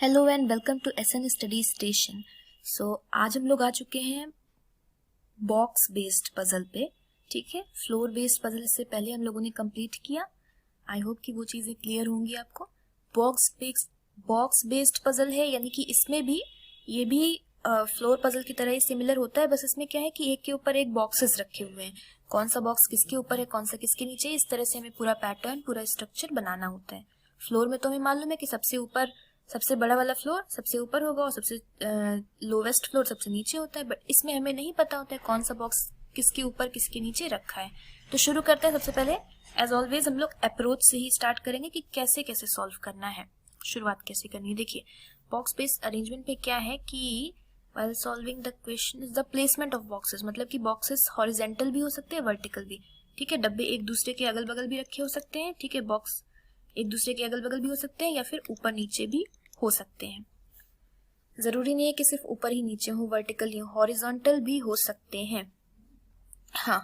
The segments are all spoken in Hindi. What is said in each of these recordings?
Hello and welcome to SN study station. आज हम लोग आ चुके हैं बॉक्स बेस्ड पजल पे। ठीक है, फ्लोर बेस्ड पजल इससे पहले हम लोगों ने कंप्लीट किया। आई होप कि वो चीज़ें क्लियर होंगी आपको। बॉक्स बेस्ड पजल है, यानी कि इसमें भी ये भी फ्लोर पजल की तरह ही सिमिलर होता है, बस इसमें क्या है कि एक के ऊपर एक बॉक्सेस रखे हुए हैं। कौन सा बॉक्स किसके ऊपर है, कौन सा किसके नीचे, इस तरह से हमें पूरा पैटर्न, पूरा स्ट्रक्चर बनाना होता है। फ्लोर में तो हमें मालूम है कि सबसे ऊपर सबसे बड़ा वाला फ्लोर सबसे ऊपर होगा और सबसे लोवेस्ट फ्लोर सबसे नीचे होता है, बट इसमें हमें नहीं पता होता है कौन सा बॉक्स किसके ऊपर किसके नीचे रखा है। तो शुरू करते हैं। सबसे पहले एज ऑलवेज हम लोग अप्रोच से ही स्टार्ट करेंगे कि कैसे कैसे सॉल्व करना है, शुरुआत कैसे करनी है। देखिए, बॉक्स बेस्ड अरेंजमेंट पे क्या है कि while solving the question is the placement of boxes, मतलब कि बॉक्सेस हॉरिजेंटल भी हो सकते हैं, वर्टिकल भी। ठीक है, डब्बे एक दूसरे के अगल बगल भी रखे हो सकते हैं। ठीक है, बॉक्स एक दूसरे के अगल बगल भी हो सकते हैं या फिर ऊपर नीचे भी हो सकते हैं। जरूरी नहीं है कि सिर्फ ऊपर ही नीचे हो, वर्टिकल ही हो, हॉरिजॉन्टल भी हो सकते हैं। हाँ,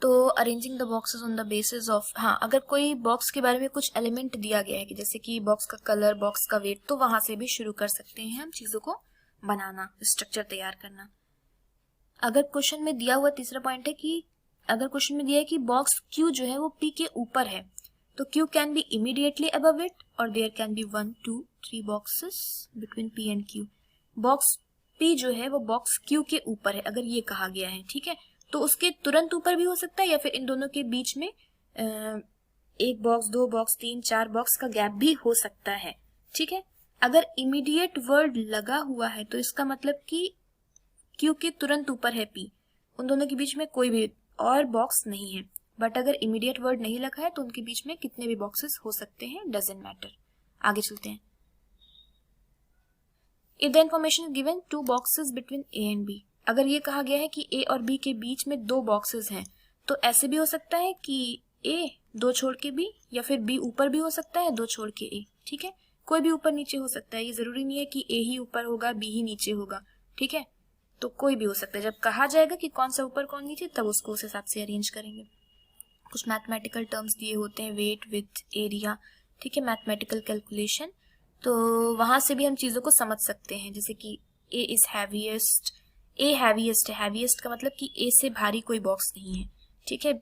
तो arranging the boxes on the basis of, हाँ, अगर कोई बॉक्स के बारे में कुछ एलिमेंट दिया गया है कि जैसे कि बॉक्स का कलर, बॉक्स का वेट, तो वहां से भी शुरू कर सकते हैं हम चीजों को बनाना, स्ट्रक्चर तैयार करना। अगर क्वेश्चन में दिया हुआ तीसरा पॉइंट है कि अगर क्वेश्चन में दिया है कि बॉक्स क्यू जो है वो पी के ऊपर है, तो Q can be immediately above it or there can be 1, 2, 3 boxes between P and Q। Box P जो है वो बॉक्स Q के ऊपर है, अगर ये कहा गया है। ठीक है, तो उसके तुरंत ऊपर भी हो सकता है या फिर इन दोनों के बीच में एक बॉक्स, दो बॉक्स, तीन, चार बॉक्स का गैप भी हो सकता है। ठीक है, अगर इमीडिएट वर्ड लगा हुआ है तो इसका मतलब कि Q के तुरंत ऊपर है P, उन दोनों के बीच में कोई भी और बॉक्स नहीं है। बट अगर इमीडिएट वर्ड नहीं लगा है तो उनके बीच में कितने भी बॉक्सेस हो सकते हैं, डजंट मैटर। आगे चलते हैं। If the information given to boxes between A and B, अगर ये कहा गया है कि ए और बी के बीच में दो बॉक्सेस हैं, तो ऐसे भी हो सकता है कि ए दो छोड़ के बी, या फिर बी ऊपर भी हो सकता है दो छोड़ के ए। ठीक है, कोई भी ऊपर नीचे हो सकता है, ये जरूरी नहीं है कि ए ही ऊपर होगा बी ही नीचे होगा। ठीक है, तो कोई भी हो सकता है। जब कहा जाएगा कि कौन सा ऊपर कौन नीचे, तब उसको उस हिसाब से अरेंज करेंगे। कुछ मैथमेटिकल टर्म्स दिए होते हैं, वेट, विड्थ, एरिया। ठीक है, मैथमेटिकल कैलकुलेशन, तो वहां से भी हम चीजों को समझ सकते हैं। जैसे कि ए इज हैवीएस्ट, ए हैवीएस्ट है, हैवीएस्ट का मतलब कि ए से भारी कोई बॉक्स नहीं है। ठीक है,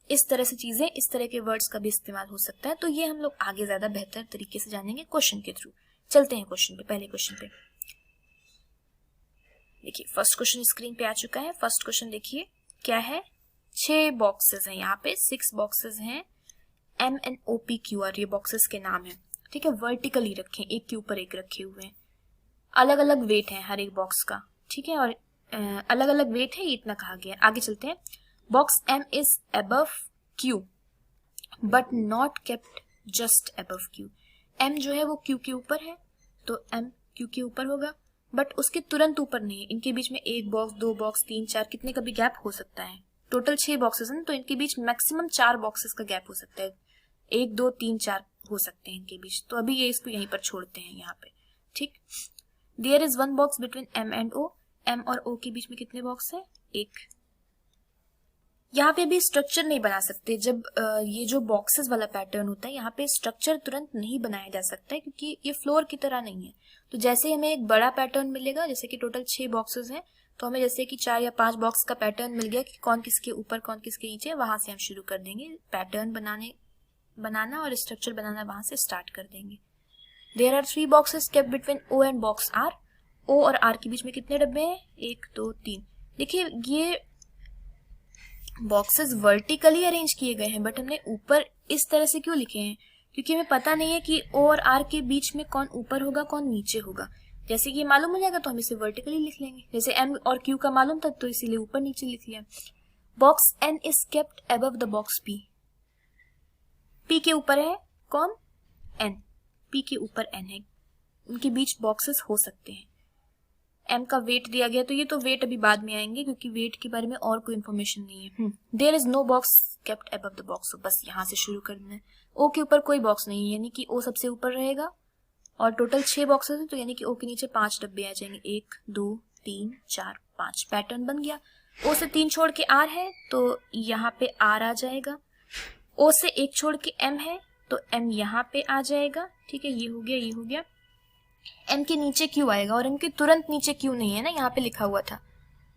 इस तरह से चीजें, इस तरह के वर्ड्स का भी इस्तेमाल हो सकता है। तो ये हम लोग आगे ज्यादा बेहतर तरीके से जानेंगे क्वेश्चन के थ्रू। चलते हैं क्वेश्चन पे, पहले क्वेश्चन पे। देखिए, फर्स्ट क्वेश्चन स्क्रीन पे आ चुका है। फर्स्ट क्वेश्चन देखिए क्या है। 6 बॉक्सेस हैं, यहाँ पे 6 बॉक्सेस हैं। MNOPQR ये बॉक्सेस के नाम है। ठीक है, वर्टिकली रखे, एक के ऊपर एक रखे हुए हैं। अलग अलग वेट है हर एक बॉक्स का। ठीक है, और अलग अलग वेट है, ये इतना कहा गया है। आगे चलते हैं। Box M is above Q but not kept just above Q। M जो है वो Q के ऊपर है, तो M Q के ऊपर होगा, बट उसके तुरंत ऊपर नहीं है। इनके बीच में एक बॉक्स, दो बॉक्स, तीन, चार, कितने का भी गैप हो सकता है। टोटल 6 बॉक्सेस हैं, तो इनके बीच मैक्सिमम 4 बॉक्सेस का गैप हो सकता है। 1, 2, 3, 4 हो सकते हैं इनके बीच। तो अभी ये इसको यहीं पर छोड़ते हैं यहाँ पे। ठीक, there is 1 box between M and O। M और O के बीच में कितने बॉक्स है, एक। यहाँ पे भी स्ट्रक्चर नहीं बना सकते। जब ये जो बॉक्सेस वाला पैटर्न होता है, यहाँ पे स्ट्रक्चर तुरंत नहीं बनाया जा सकता है, क्योंकि ये फ्लोर की तरह नहीं है। तो जैसे ही हमें एक बड़ा पैटर्न मिलेगा, जैसे कि टोटल 6 बॉक्सेस हैं, तो हमें जैसे कि 4 या 5 बॉक्स का पैटर्न मिल गया कि कौन किसके ऊपर कौन किसके नीचे, वहां से हम शुरू कर देंगे पैटर्न बनाना और स्ट्रक्चर बनाना, वहां से स्टार्ट कर देंगे। There are 3 boxes kept between O and box R। O और R के बीच में कितने डब्बे हैं, 1, 2, 3। देखिए, ये बॉक्सेस वर्टिकली अरेंज किए गए हैं, बट हमने ऊपर इस तरह से क्यों लिखे हैं, क्योंकि हमें पता नहीं है कि O और R के बीच में कौन ऊपर होगा कौन नीचे होगा। जैसे कि मालूम हो जाएगा तो हम इसे वर्टिकली लिख लेंगे। जैसे M और Q का मालूम था, तो इसीलिए ऊपर नीचे लिख लिया। Box N is kept above the box P। P के ऊपर है कौन, N। P के ऊपर N है, उनके बीच बॉक्सेस हो सकते हैं। M का वेट दिया गया, तो ये तो वेट अभी बाद में आएंगे, क्योंकि वेट के बारे में और कोई इन्फॉर्मेशन नहीं है। There is no box kept above the box, बस यहाँ से शुरू करना है। O के ऊपर कोई बॉक्स नहीं है, यानी कि O सबसे ऊपर रहेगा, और टोटल 6 बॉक्सेस है, तो यानी कि O के नीचे 5 डब्बे आ जाएंगे। 1, 2, 3, 4, 5, पैटर्न बन गया। O से 3 छोड़ के R है, तो यहाँ पे R आ जाएगा। O से 1 छोड़ के M है, तो m यहाँ पे आ जाएगा, ठीक है, ये हो गया, ये हो गया। m के नीचे q आएगा, और m के तुरंत नीचे q नहीं है ना, यहाँ पे लिखा हुआ था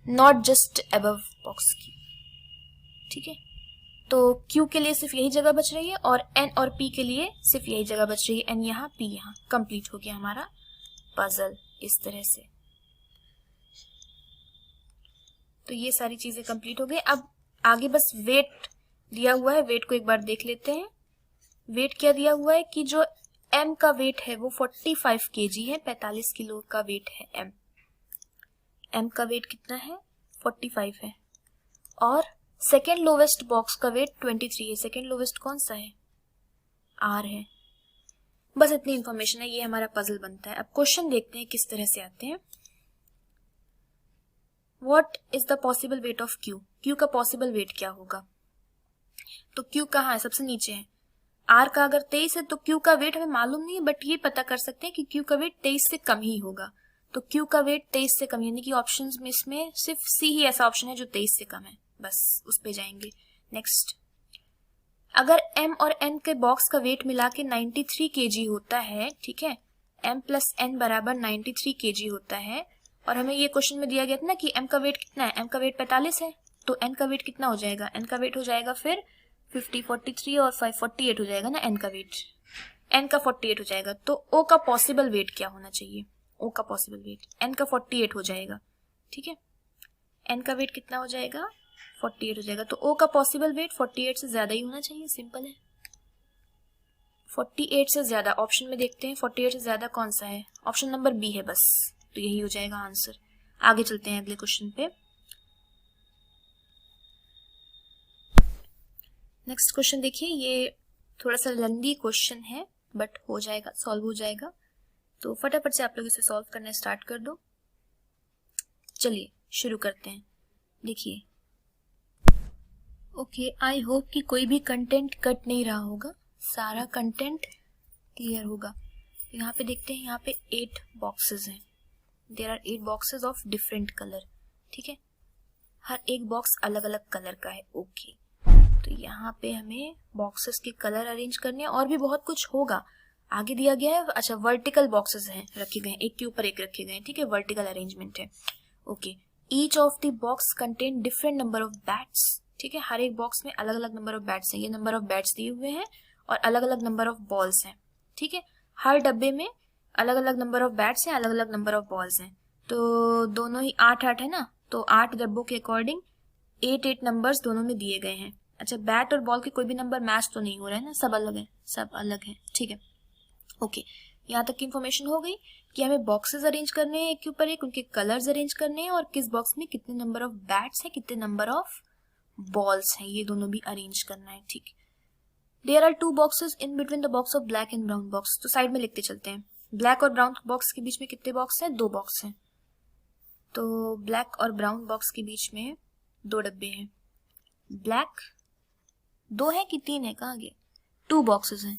not just above box q, ठीक है। तो q के लिए सिर्फ यही जगह बच रही है, और n और p के लिए सिर्फ यही जगह बच रही है, n यहाँ p यहाँ। कंप्लीट हो गया हमारा पजल इस तरह से। तो ये सारी चीजें कंप्लीट हो गई। अब आगे बस वेट दिया हुआ है, वेट को एक बार देख लेते हैं। वेट क्या दिया हुआ है कि जो m का वेट है वो 45 kg है, 45 किलो का वेट है m का वेट कितना है, 45 है। और सेकेंड लोवेस्ट बॉक्स का वेट 23 है। सेकेंड लोवेस्ट कौन सा है, r है। बस इतनी इंफॉर्मेशन है, ये हमारा पजल बनता है। अब क्वेश्चन देखते हैं किस तरह से आते हैं। What is the possible weight of Q? Q का पॉसिबल वेट क्या होगा? तो Q कहाँ है, सबसे नीचे है। R का अगर 23 है तो Q का वेट हमें मालूम नहीं है, बट ये पता कर सकते हैं कि Q का वेट 23 से कम ही होगा। तो Q का वेट 23 से कम, यानी कि ऑप्शंस में इसमें सिर्फ C ही ऐसा ऑप्शन है जो 23 से कम है, बस उस पे जाएंगे। नेक्स्ट, अगर M और N के बॉक्स का वेट मिला के 93 kg होता है, ठीक है, M प्लस N बराबर 93 kg होता है, और हमें ये क्वेश्चन में दिया गया था ना कि M का वेट कितना है, M का वेट 45 है, तो N का वेट कितना हो जाएगा, N का वेट हो जाएगा फिर 50, 43 और 5, 48 हो जाएगा ना N का वेट, N का 48 हो जाएगा। तो O का पॉसिबल वेट क्या होना चाहिए, O का पॉसिबल वेट N का 48 हो जाएगा, ठीक है, N का वेट कितना हो जाएगा, 48 हो जाएगा। तो O का पॉसिबल वेट 48 से ज्यादा ही होना चाहिए, सिंपल है। 48 से ज्यादा ऑप्शन में देखते हैं, 48 से ज्यादा कौन सा है, ऑप्शन नंबर बी है बस, तो यही हो जाएगा आंसर। आगे चलते हैं अगले क्वेश्चन पे। नेक्स्ट क्वेश्चन देखिए, ये थोड़ा सा लंबी क्वेश्चन है बट हो जाएगा, सॉल्व हो जाएगा। तो फटाफट से आप लोग इसे सॉल्व करना स्टार्ट कर दो। चलिए शुरू करते हैं। देखिए, ओके, आई होप कि कोई भी कंटेंट कट नहीं रहा होगा, सारा कंटेंट क्लियर होगा। यहाँ पे देखते हैं, यहाँ पे 8 बॉक्सेस हैं। There are 8 boxes of different colour, ठीक है, हर एक बॉक्स अलग अलग कलर का है। ओके, तो यहाँ पे हमें बॉक्सेस के कलर अरेंज करने, और भी बहुत कुछ होगा आगे दिया गया है। अच्छा, वर्टिकल बॉक्सेस हैं, रखे गए हैं, एक के ऊपर एक रखे गए हैं, ठीक है, वर्टिकल अरेंजमेंट है। Okay, each of the box contain different number of bats, ठीक है, हर एक बॉक्स में अलग अलग नंबर ऑफ बैट्स हैं। ये नंबर ऑफ बैट्स दिए हुए हैं और अलग अलग नंबर ऑफ बॉल्स हैं, ठीक है, हर डब्बे में अलग अलग नंबर ऑफ बैट्स हैं, अलग अलग नंबर ऑफ बॉल्स हैं। तो दोनों ही 8-8 है ना, तो 8 डब्बों के अकॉर्डिंग 8-8 नंबर्स दोनों में दिए गए हैं। अच्छा, बैट और बॉल के कोई भी नंबर मैच तो नहीं हो रहा है ना, सब अलग है, सब अलग है, ठीक है। ओके, यहाँ तक की इंफॉर्मेशन हो गई कि हमें बॉक्सेस अरेंज करने हैं एक के ऊपर एक, उनके कलर्स अरेंज करने हैं, और किस बॉक्स में कितने नंबर ऑफ बैट्स हैं, कितने नंबर ऑफ बॉल्स हैं, ये दोनों भी अरेंज करना है, ठीक। There are 2 boxes in between the box of black and brown box. तो साइड में लिखते चलते हैं, ब्लैक और ब्राउन बॉक्स के बीच में कितने बॉक्स हैं, 2 बॉक्स हैं। तो ब्लैक और ब्राउन बॉक्स के बीच में 2 डब्बे हैं। ब्लैक 2 है कि 3 है, कहाँ गए, 2 बॉक्सेस हैं,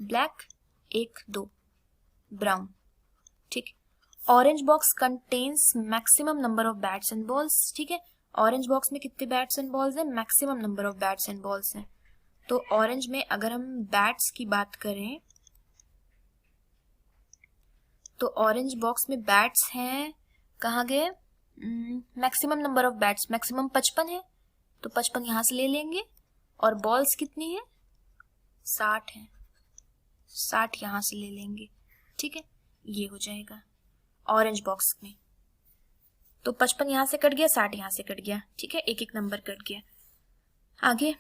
ब्लैक 1, 2, ब्राउन, ठीक। Orange box contains maximum number of bats and balls, ठीक है, ऑरेंज बॉक्स में कितने बैट्स एंड बॉल्स हैं, maximum number of bats and balls हैं। तो ऑरेंज में अगर हम बैट्स की बात करें तो ऑरेंज बॉक्स में बैट्स हैं, कहाँ गए, maximum number of bats, maximum 55 है, तो 55 यहां से ले लेंगे, और बॉल्स कितनी है, 60 है, 60 यहां से ले लेंगे, ठीक है, ये हो जाएगा ऑरेंज बॉक्स में। तो 55 यहां से कट गया, 60 यहां से कट गया, ठीक है, एक एक नंबर कट गया। आगे,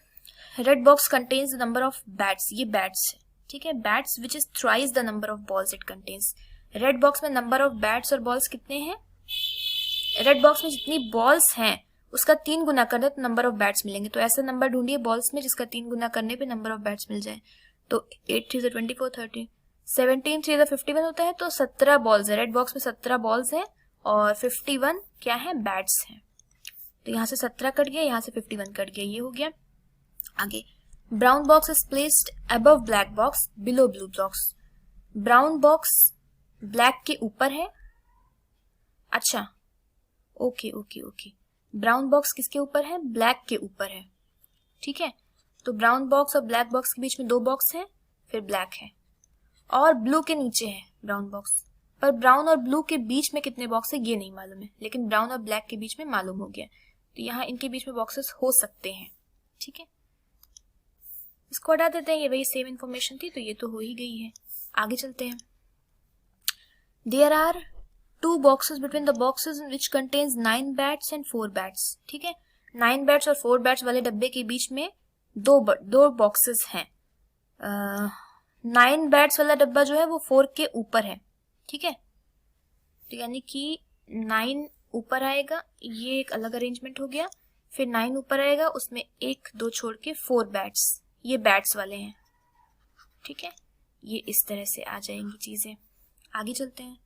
red box contains the number of bats, ये बैट्स है, ठीक है, bats which is thrice the number of balls it contains. Red box में नंबर ऑफ बैट्स और बॉल्स कितने हैं, रेड बॉक्स में जितनी बॉल्स हैं उसका 3 गुना कर दो तो नंबर ऑफ बैट्स मिलेंगे। तो ऐसा नंबर ढूंढिए बॉल्स में जिसका 3 गुना करने पे नंबर ऑफ बैट्स मिल जाए। तो 8 3 24, 13, 17 3 51 होता है, तो 17 बॉल्स है, रेड बॉक्स में 17 बॉल्स है और 51 क्या है, बैट्स हैं। तो यहाँ से 17 कट गया, यहाँ से 51 कट गया, ये हो गया। आगे, brown box is placed above black box below blue box. Brown box black के ऊपर है, अच्छा, okay okay okay, brown box किसके ऊपर है, ब्लैक के ऊपर है, ठीक है। तो ब्राउन बॉक्स और ब्लैक बॉक्स के बीच में 2 बॉक्स है, फिर ब्लैक है, और ब्लू के नीचे है ब्राउन बॉक्स। पर ब्राउन और ब्लू के बीच में कितने बॉक्स है ये नहीं मालूम है, लेकिन ब्राउन और ब्लैक के बीच में मालूम हो गया। तो यहाँ इनके बीच में बॉक्सेस हो सकते हैं, ठीक है। इसको हटा देते हैं, ये वही सेम इंफॉर्मेशन थी, तो ये तो हो ही गई है। आगे चलते हैं। There are 2 boxes between the boxes which contains 9 bats and 4 bats, ठीक है। 9 bats और 4 bats वाले डब्बे के बीच में दो बॉक्सेस हैं। 9 bats वाला डब्बा जो है वो 4 के ऊपर है, ठीक है। तो यानी कि 9 ऊपर आएगा, ये एक अलग अरेंजमेंट हो गया। फिर 9 ऊपर आएगा, उसमें 1 2 छोड़ के 4 bats, ये बैट्स वाले हैं, ठीक है। ये इस तरह से आ जाएंगी चीजें। आगे चलते हैं।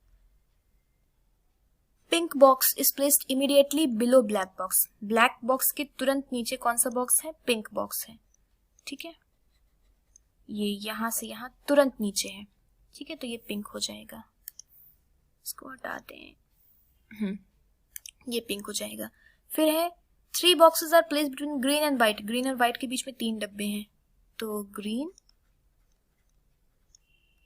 Pink box is placed immediately below black box. Black box के तुरंत नीचे कौन सा बॉक्स है? पिंक बॉक्स है, ठीक है। ये यहां से यहां तुरंत नीचे है, ठीक है, तो ये पिंक हो जाएगा। इसको हटाते हैं, ये पिंक हो जाएगा। फिर है 3 boxes are placed between green and white. Green और व्हाइट के बीच में 3 डब्बे हैं, तो ग्रीन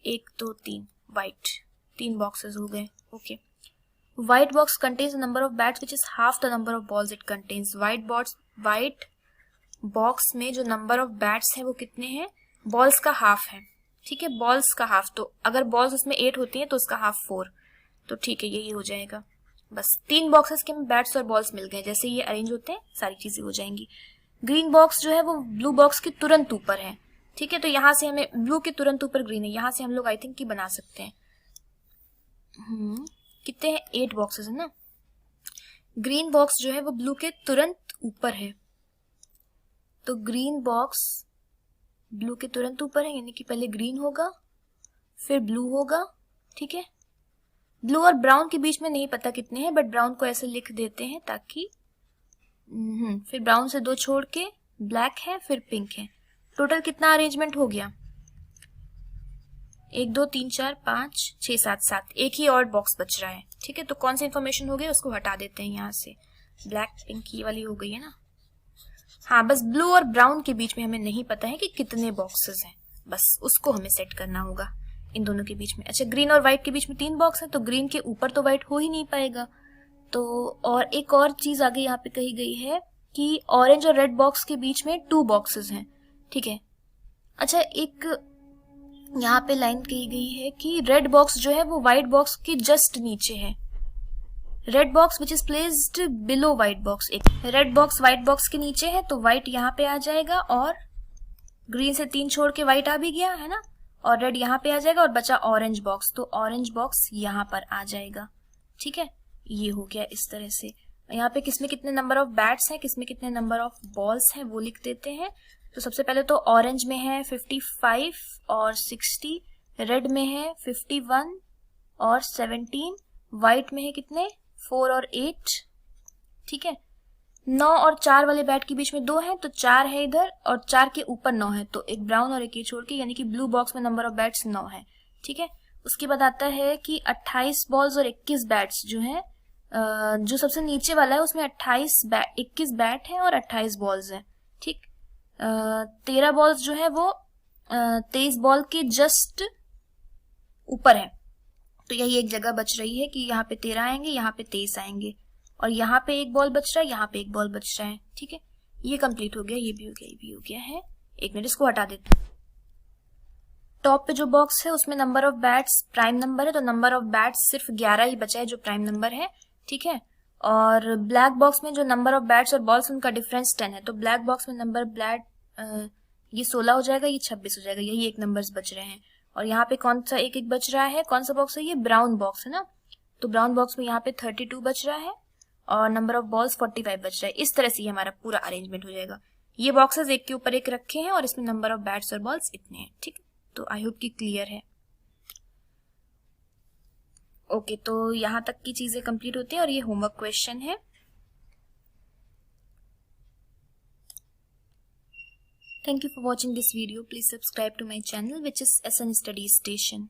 1 2 3, व्हाइट 3 बॉक्सेस हो गए, okay. White box contains a number of bats which is half the number of balls it contains. White box में जो number of bats है वो कितने हैं? Balls का half है, ठीक है, balls का half। तो अगर balls उसमें 8 होती हैं तो उसका half 4, तो ठीक है, यही हो जाएगा। बस 3 boxes के में bats और balls मिल गए, जैसे ये अरेंज होते हैं सारी चीजें हो जाएंगी। ग्रीन बॉक्स जो है वो ब्लू बॉक्स के तुरंत ऊपर है, ठीक है, तो यहाँ से हमें ब्लू के तुरंत ऊपर ग्रीन है, यहाँ से हम लोग आई थिंक की बना सकते हैं। कितने हैं? 8 बॉक्सेस है ना। ग्रीन बॉक्स जो है वो ब्लू के तुरंत ऊपर है, तो ग्रीन बॉक्स ब्लू के तुरंत ऊपर है, यानी कि पहले ग्रीन होगा फिर ब्लू होगा, ठीक है। ब्लू और ब्राउन के बीच में नहीं पता कितने हैं, बट ब्राउन को ऐसे लिख देते हैं ताकि फिर ब्राउन से 2 छोड़ के ब्लैक है, फिर पिंक है। टोटल कितना अरेंजमेंट हो गया? 1 2 3 4 5 6 7 7, एक ही और बॉक्स बच रहा है, ठीक है। तो कौन सी इंफॉर्मेशन हो गई उसको हटा देते हैं यहाँ से। ब्लैक पिंक ये वाली हो गई है ना। हाँ, बस ब्लू और ब्राउन के बीच में हमें नहीं पता है कि कितने बॉक्सेस हैं, बस उसको हमें सेट करना होगा इन दोनों के बीच में। अच्छा, ग्रीन और व्हाइट के बीच में 3 बॉक्स है, तो ग्रीन के ऊपर तो व्हाइट हो ही नहीं पाएगा। तो और एक और चीज आगे यहाँ पे कही गई है कि ऑरेंज और रेड बॉक्स के बीच में 2 बॉक्सेस हैं, ठीक है। अच्छा, एक यहाँ पे लाइन कही गई है कि रेड बॉक्स जो है वो व्हाइट बॉक्स के जस्ट नीचे है। Red box which is placed below white box. एक रेड बॉक्स व्हाइट बॉक्स के नीचे है, तो व्हाइट यहाँ पे आ जाएगा, और ग्रीन से 3 छोड़ के व्हाइट आ भी गया है ना, और रेड यहाँ पे आ जाएगा, और बचा ऑरेंज बॉक्स, तो ऑरेंज बॉक्स यहाँ पर आ जाएगा, ठीक है। ये हो गया इस तरह से। यहाँ पे किसमें कितने नंबर ऑफ बैट्स हैं, किसमें कितने नंबर ऑफ बॉल्स हैं वो लिख देते हैं। तो सबसे पहले तो ऑरेंज में है 55 और 60, रेड में है 51 और 17, व्हाइट में है कितने? 4 और 8, ठीक है। 9 और 4 वाले बैट के बीच में 2 है, तो 4 है इधर, और 4 के ऊपर 9 है, तो एक ब्राउन और एक ये छोड़ के, यानी कि ब्लू बॉक्स में नंबर ऑफ बैट्स 9 है, ठीक है। उसके बाद आता है कि 28 बॉल्स और 21 बैट्स जो है, जो सबसे नीचे वाला है उसमें 21 बैट है और 28 बॉल्स है, ठीक। 13 बॉल्स जो है वो 23 बॉल के जस्ट ऊपर है, तो यही एक जगह बच रही है कि यहाँ पे 13 आएंगे, यहाँ पे 23 आएंगे, और यहाँ पे 1 बॉल बच रहा है, यहाँ पे 1 बॉल बच रहा है, ठीक है। ये कंप्लीट हो गया, ये भी हो गया, ये भी हो गया है। एक मिनट, इसको हटा देते हैं। टॉप पे जो बॉक्स है उसमें number of bats prime number है, तो नंबर ऑफ बैट्स सिर्फ 11 ही बचा है जो प्राइम नंबर है, ठीक है। और ब्लैक बॉक्स में जो नंबर ऑफ बैट्स और बॉल्स उनका डिफरेंस 10 है, तो ब्लैक बॉक्स में नंबर ये 16 हो जाएगा, ये 26 हो जाएगा, यही 1 नंबर्स बच रहे हैं। और यहाँ पे कौन सा एक बच रहा है? कौन सा बॉक्स है? ये ब्राउन बॉक्स है ना, तो ब्राउन बॉक्स में यहाँ पे 32 बच रहा है और नंबर ऑफ बॉल्स 45 बच रहा है। इस तरह से हमारा पूरा अरेंजमेंट हो जाएगा। ये बॉक्सेस एक के ऊपर एक रखे हैं और इसमें नंबर ऑफ बैट्स और बॉल्स इतने हैं, ठीक है। तो आई होप कि क्लियर है। ओके, तो यहाँ तक की चीजें कंप्लीट होती हैं और ये होमवर्क क्वेश्चन है। Thank you for watching this video. Please subscribe to my channel, which is SN Study Station.